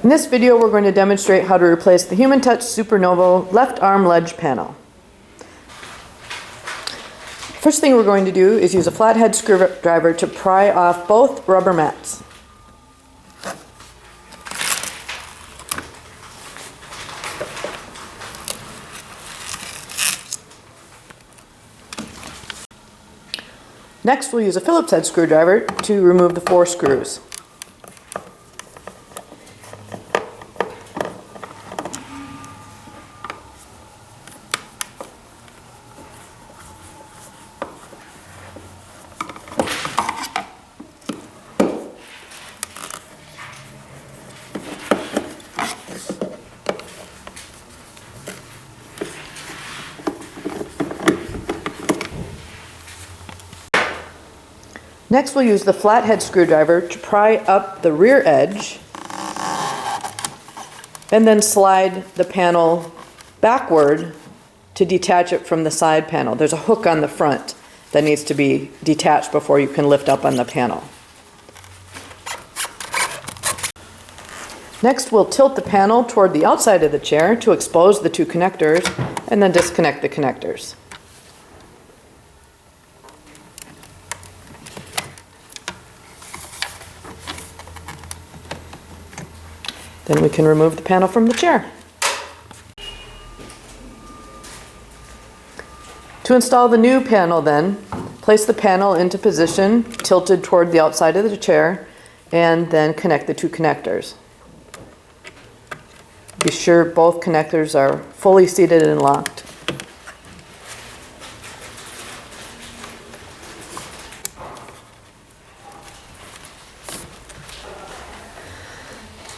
In this video, we're going to demonstrate how to replace the Human Touch Super Novo left arm ledge panel. First thing we're going to do is use a flathead screwdriver to pry off both rubber mats. Next, we'll use a Phillips head screwdriver to remove the 4 screws. Next, we'll use the flathead screwdriver to pry up the rear edge and then slide the panel backward to detach it from the side panel. There's a hook on the front that needs to be detached before you can lift up on the panel. Next, we'll tilt the panel toward the outside of the chair to expose the 2 connectors and then disconnect the connectors. Then we can remove the panel from the chair. To install the new panel then, place the panel into position, tilted toward the outside of the chair, and then connect the 2 connectors. Be sure both connectors are fully seated and locked.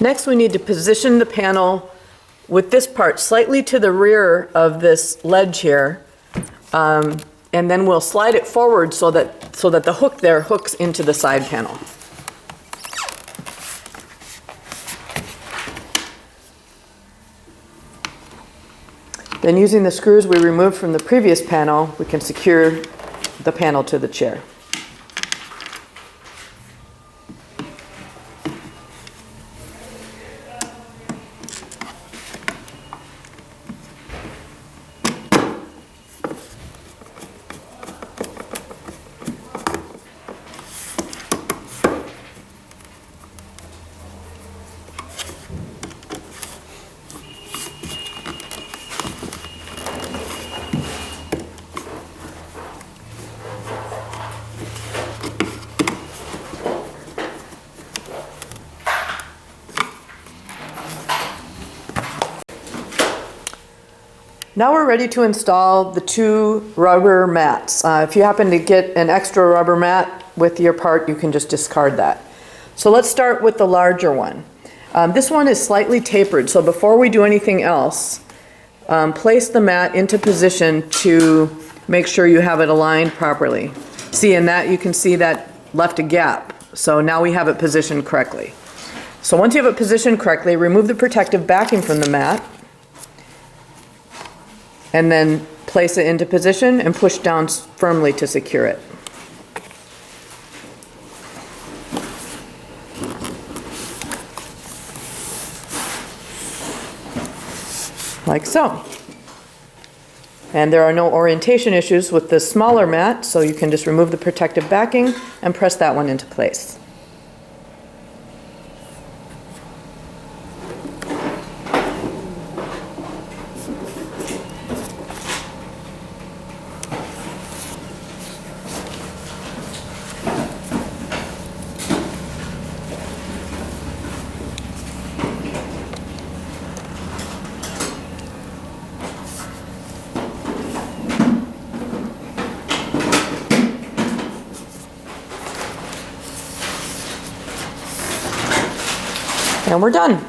Next, we need to position the panel with this part slightly to the rear of this ledge here, and then we'll slide it forward so that the hook there hooks into the side panel. Then, using the screws we removed from the previous panel, we can secure the panel to the chair. Now we're ready to install the 2 rubber mats. If you happen to get an extra rubber mat with your part, you can just discard that. So let's start with the larger one. This one is slightly tapered, so before we do anything else, place the mat into position to make sure you have it aligned properly. See, in that you can see that left a gap, so now we have it positioned correctly. So once you have it positioned correctly, remove the protective backing from the mat, and then place it into position and push down firmly to secure it. Like so. And there are no orientation issues with the smaller mat, so you can just remove the protective backing and press that one into place. And we're done.